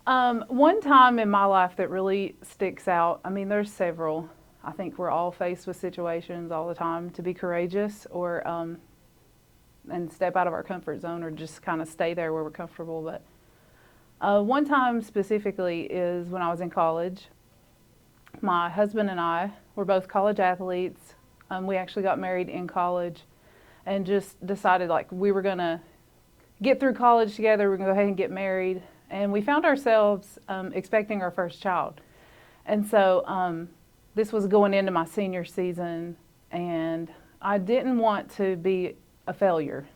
One time in my life that really sticks out, I mean, there's several. I think we're all faced with situations all the time to be courageous or and step out of our comfort zone or just kind of stay there where we're comfortable. But one time specifically is when I was in college. My husband and I were both college athletes. We actually got married in college and just decided like we were going to get through college together. We're going to go ahead and get married. And we found ourselves expecting our first child. And so this was going into my senior season, and I didn't want to be a failure.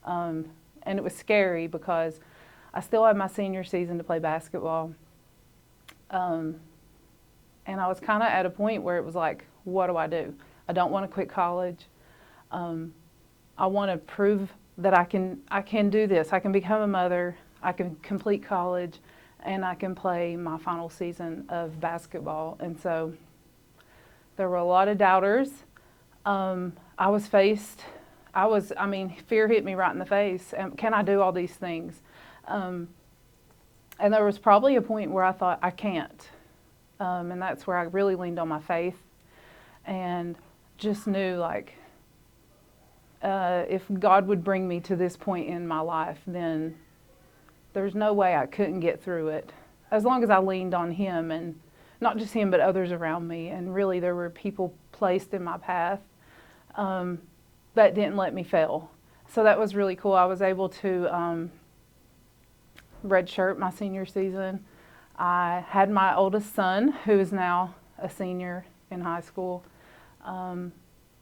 And it was scary because I still had my senior season to play basketball. And I was kind of at a point where it was like, what do I do? I don't want to quit college. I want to prove that I can do this. I can become a mother. I can complete college, and I can play my final season of basketball. And so there were a lot of doubters. Fear hit me right in the face. Can I do all these things? And there was probably a point where I thought, I can't. And that's where I really leaned on my faith and just knew, like, if God would bring me to this point in my life, then there's no way I couldn't get through it. As long as I leaned on Him, and not just Him, but others around me. And really, there were people placed in my path that didn't let me fail. So that was really cool. I was able to redshirt my senior season. I had my oldest son, who is now a senior in high school,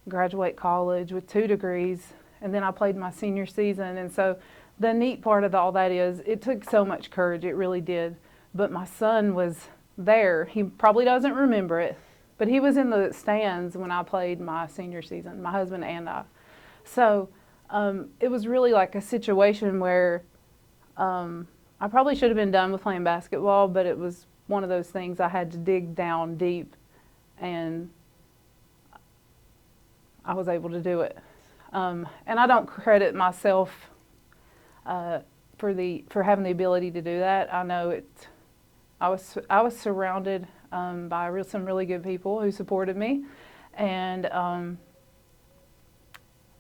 graduate college with 2 degrees, and then I played my senior season. And so the neat part of all that is it took so much courage, it really did. But my son was there. He probably doesn't remember it, but he was in the stands when I played my senior season, my husband and I. So it was really like a situation where I probably should have been done with playing basketball, but it was one of those things I had to dig down deep, and I was able to do it. And I don't credit myself for having the ability to do that. I know I was surrounded by some really good people who supported me, and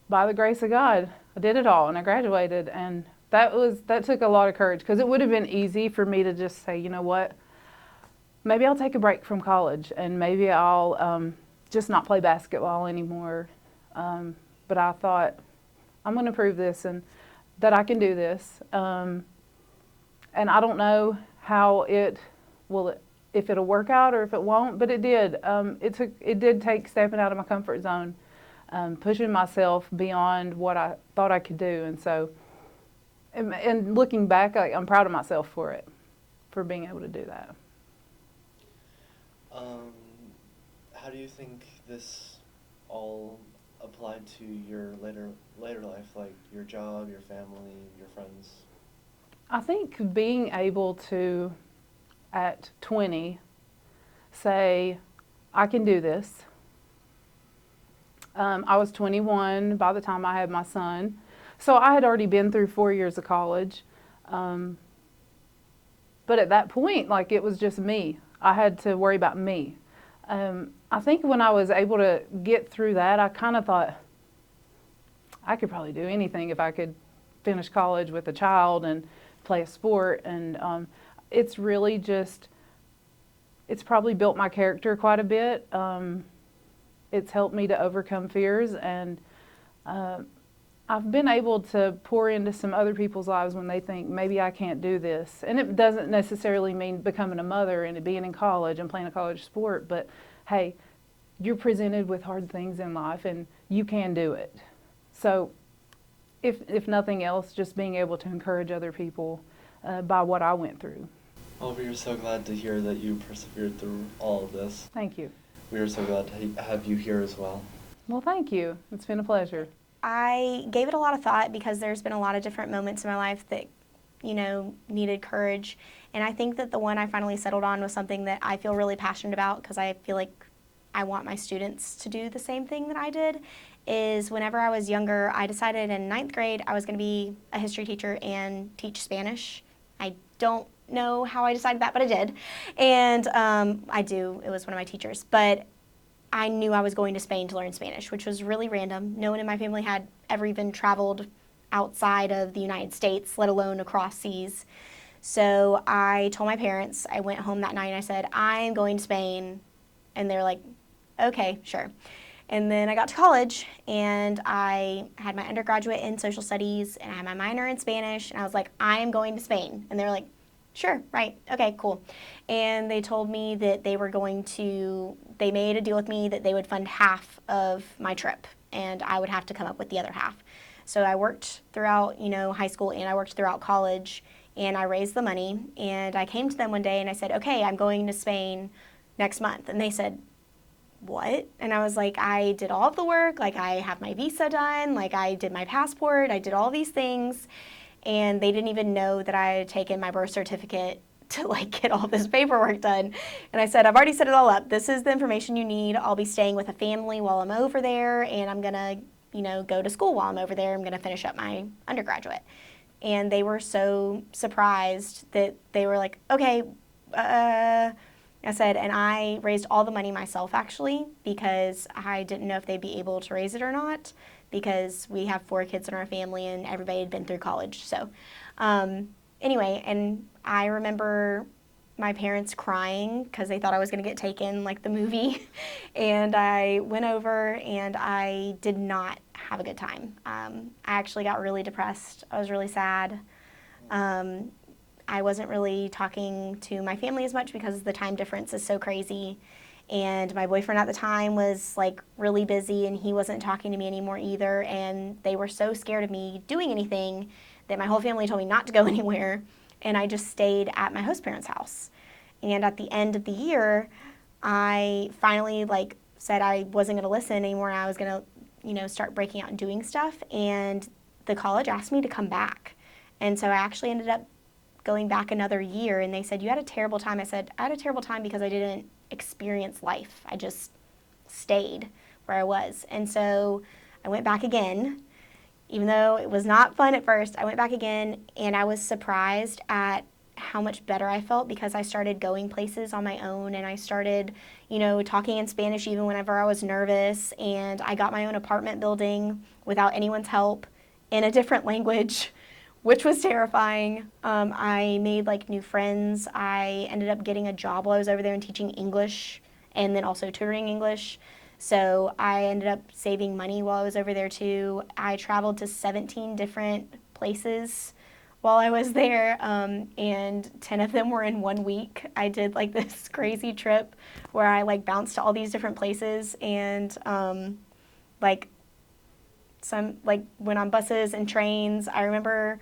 by the grace of God, I did it all, and I graduated. And that took a lot of courage, because it would have been easy for me to just say, you know what, maybe I'll take a break from college, and maybe I'll just not play basketball anymore. But I thought, I'm going to prove this and that I can do this. And I don't know how if it'll work out or if it won't, but it did. It did take stepping out of my comfort zone, pushing myself beyond what I thought I could do. And so, and looking back, I'm proud of myself for it, for being able to do that. How do you think this all applied to your later life, like your job, your family, your friends? I think being able to, at 20, say, I can do this. I was 21 by the time I had my son. So I had already been through 4 years of college. But at that point, like, it was just me. I had to worry about me. I think when I was able to get through that, I kind of thought, I could probably do anything if I could finish college with a child and play a sport. And it's really just, it's probably built my character quite a bit. It's helped me to overcome fears, and I've been able to pour into some other people's lives when they think, maybe I can't do this. And it doesn't necessarily mean becoming a mother and being in college and playing a college sport, but hey, you're presented with hard things in life and you can do it. So if nothing else, just being able to encourage other people by what I went through. Well, we are so glad to hear that you persevered through all of this. Thank you. We are so glad to have you here as well. Well, thank you. It's been a pleasure. I gave it a lot of thought because there's been a lot of different moments in my life that, needed courage. And I think that the one I finally settled on was something that I feel really passionate about, because I feel like I want my students to do the same thing that I did. Is whenever I was younger, I decided in 9th grade I was going to be a history teacher and teach Spanish. I don't know how I decided that, but I did. And it was one of my teachers. But I knew I was going to Spain to learn Spanish, which was really random. No one in my family had ever even traveled outside of the United States, let alone across seas. So I told my parents, I went home that night and I said, I'm going to Spain. And they're like, okay, sure. And then I got to college and I had my undergraduate in social studies and I had my minor in Spanish. And I was like, I am going to Spain. And they're like, sure, right, okay, cool. And they told me that they made a deal with me that they would fund half of my trip and I would have to come up with the other half. So I worked throughout, high school and I worked throughout college and I raised the money and I came to them one day and I said, okay, I'm going to Spain next month. And they said, what? And I was like, I did all of the work, like I have my visa done, like I did my passport, I did all these things. And they didn't even know that I had taken my birth certificate to get all this paperwork done. And I said, I've already set it all up. This is the information you need. I'll be staying with a family while I'm over there and I'm gonna, go to school while I'm over there. I'm gonna finish up my undergraduate. And they were so surprised that they were like, okay, I said, and I raised all the money myself actually because I didn't know if they'd be able to raise it or not because we have 4 kids in our family and everybody had been through college. So anyway, and I remember my parents crying because they thought I was going to get taken like the movie. And I went over and I did not have a good time. I actually got really depressed. I was really sad. I wasn't really talking to my family as much because the time difference is so crazy. And my boyfriend at the time was really busy and he wasn't talking to me anymore either. And they were so scared of me doing anything that my whole family told me not to go anywhere. And I just stayed at my host parents' house. And at the end of the year, I finally said I wasn't going to listen anymore and I was going to, start breaking out and doing stuff. And the college asked me to come back. And so I actually ended up going back another year and they said, you had a terrible time. I said, I had a terrible time because I didn't experience life. I just stayed where I was. And so I went back again, even though it was not fun at first. I went back again and I was surprised at how much better I felt because I started going places on my own and I started, talking in Spanish even whenever I was nervous, and I got my own apartment building without anyone's help in a different language, which was terrifying. I made new friends. I ended up getting a job while I was over there and teaching English and then also tutoring English. So I ended up saving money while I was over there too. I traveled to 17 different places while I was there, and 10 of them were in 1 week. I did this crazy trip where I bounced to all these different places and went on buses and trains. I remember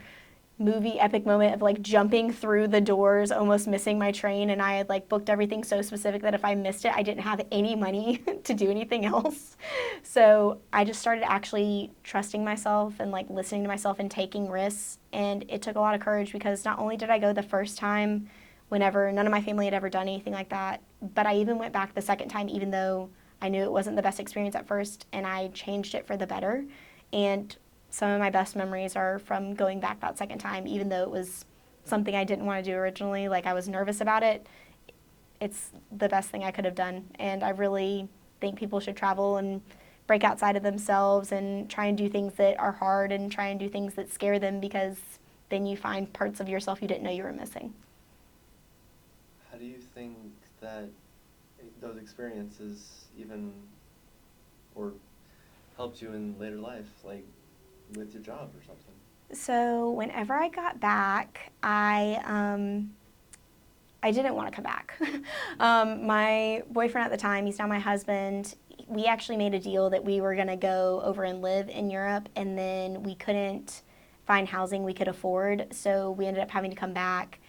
movie epic moment of jumping through the doors, almost missing my train, and I had booked everything so specific that if I missed it, I didn't have any money to do anything else. So I just started actually trusting myself and listening to myself and taking risks, and it took a lot of courage because not only did I go the first time whenever none of my family had ever done anything like that, but I even went back the second time even though I knew it wasn't the best experience at first, and I changed it for the better. And some of my best memories are from going back that second time, even though it was something I didn't want to do originally. I was nervous about it. It's the best thing I could have done. And I really think people should travel and break outside of themselves and try and do things that are hard and try and do things that scare them, because then you find parts of yourself you didn't know you were missing. How do you think that those experiences helped you in later life, with your job or something? So whenever I got back, I didn't want to come back. My boyfriend at the time, he's now my husband, we actually made a deal that we were going to go over and live in Europe, and then we couldn't find housing we could afford, so we ended up having to come back.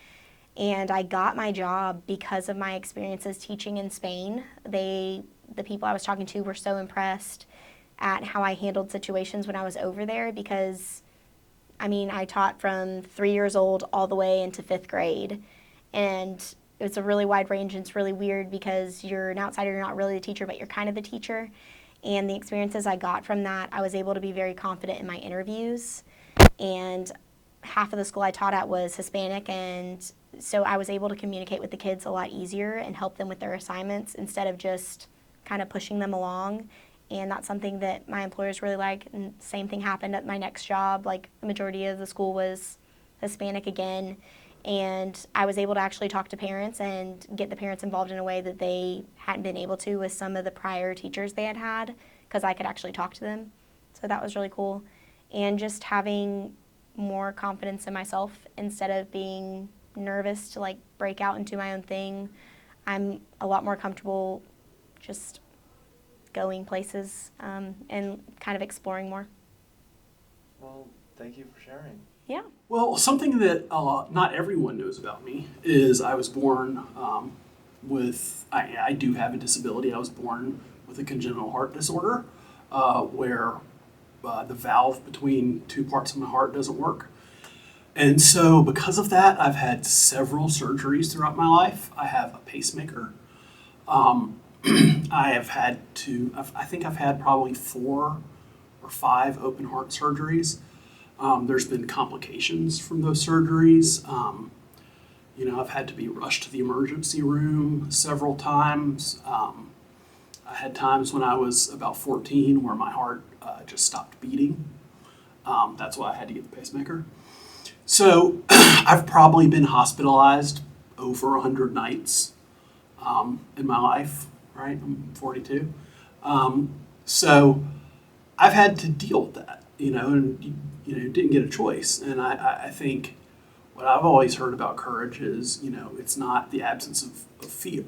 And I got my job because of my experiences teaching in Spain. The people I was talking to were so impressed at how I handled situations when I was over there, because I taught from 3 years old all the way into 5th grade, and it's a really wide range, and it's really weird because you're an outsider, you're not really the teacher, but you're kind of the teacher. And the experiences I got from that, I was able to be very confident in my interviews, and half of the school I taught at was Hispanic, and so I was able to communicate with the kids a lot easier and help them with their assignments instead of just kind of pushing them along. And that's something that my employers really like. And same thing happened at my next job. Like, the majority of the school was Hispanic again, and I was able to actually talk to parents and get the parents involved in a way that they hadn't been able to with some of the prior teachers they had, because I could actually talk to them. So that was really cool. And just having more confidence in myself instead of being nervous to like break out and do my own thing. I'm a lot more comfortable just going places and kind of exploring more. Well, thank you for sharing. Yeah. Well, something that not everyone knows about me is I was born I do have a disability. I was born with a congenital heart disorder where the valve between two parts of my heart doesn't work. And so because of that, I've had several surgeries throughout my life. I have a pacemaker. I think I've had probably 4 or 5 open heart surgeries. There's been complications from those surgeries. I've had to be rushed to the emergency room several times. I had times when I was about 14 where my heart just stopped beating. That's why I had to get the pacemaker. So I've probably been hospitalized over 100 nights in my life, right? I'm 42. So I've had to deal with that, and didn't get a choice. And I think what I've always heard about courage is, it's not the absence of fear,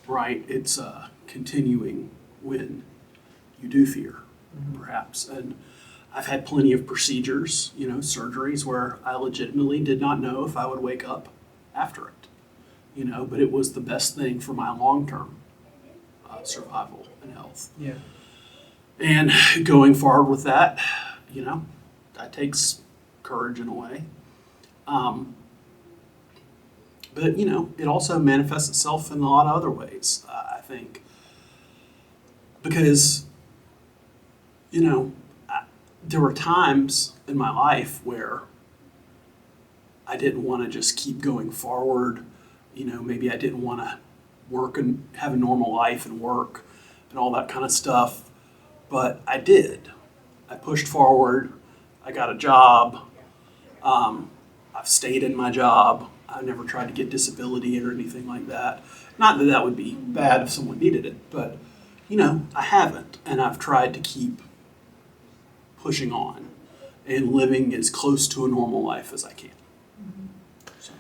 right? It's continuing when you do fear, perhaps. And I've had plenty of procedures, surgeries where I legitimately did not know if I would wake up after it, but it was the best thing for my long-term survival and health. Yeah. And going forward with that, that takes courage in a way. But, it also manifests itself in a lot of other ways, I think. Because, there were times in my life where I didn't want to just keep going forward. Maybe I didn't want to work and have a normal life and work and all that kind of stuff. But I did. I pushed forward. I got a job. I've stayed in my job. I've never tried to get disability or anything like that. Not that that would be bad if someone needed it, but, I haven't. And I've tried to keep pushing on and living as close to a normal life as I can. So.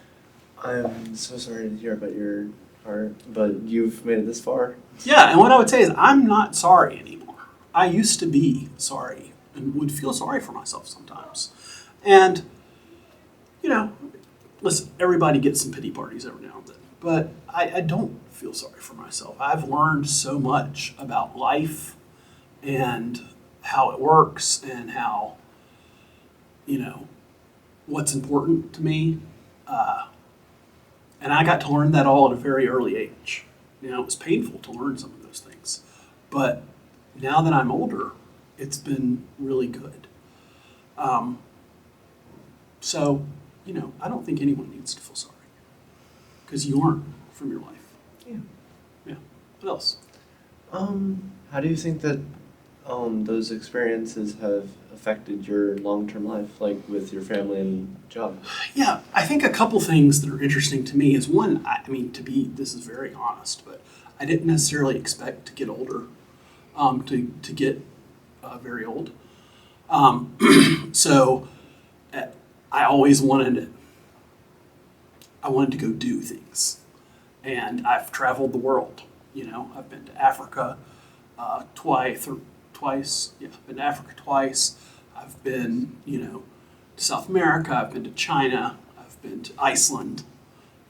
I'm so sorry to hear about your heart, but you've made it this far. Yeah, and what I would say is I'm not sorry anymore. I used to be sorry and would feel sorry for myself sometimes. And, listen, everybody gets some pity parties every now and then, but I don't feel sorry for myself. I've learned so much about life and how it works and how, what's important to me. And I got to learn that all at a very early age. It was painful to learn some of those things. But now that I'm older, it's been really good. So, I don't think anyone needs to feel sorry. Because you learn from your life. Yeah. Yeah. What else? How do you think that those experiences have affected your long-term life, like with your family and job? Yeah, I think a couple things that are interesting to me is one, this is very honest, but I didn't necessarily expect to get older, to get very old. So I always wanted to go do things. And I've traveled the world. I've been to Africa twice. Yeah, I've been to Africa twice. I've been, to South America. I've been to China. I've been to Iceland.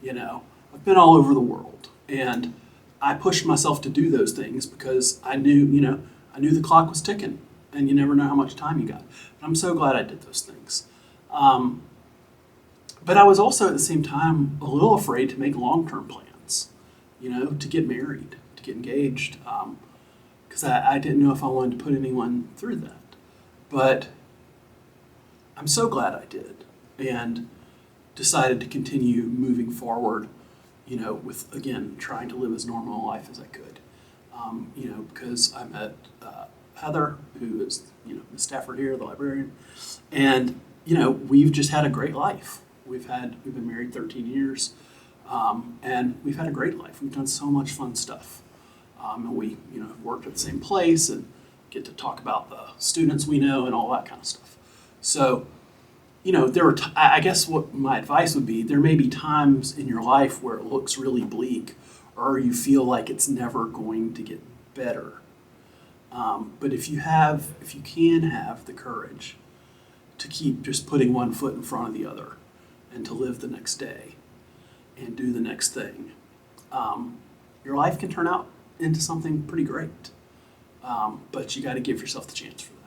I've been all over the world. And I pushed myself to do those things because I knew the clock was ticking, and you never know how much time you got. And I'm so glad I did those things. But I was also at the same time a little afraid to make long-term plans, to get married, to get engaged, because I didn't know if I wanted to put anyone through that. But I'm so glad I did. and decided to continue moving forward, you know, with, again, trying to live as normal a life as I could. You know, because I met Heather, who is, you know, Miss Stafford here, the librarian, and, you know, we've just had a great life. We've been married 13 years, and we've had a great life. We've done so much fun stuff. And we, you know, have worked at the same place and get to talk about the students we know and all that kind of stuff. So, you know, I guess what my advice would be, there may be times in your life where it looks really bleak or you feel like it's never going to get better. But if you can have the courage to keep just putting one foot in front of the other and to live the next day and do the next thing, your life can turn out into something pretty great. But you got to give yourself the chance for that.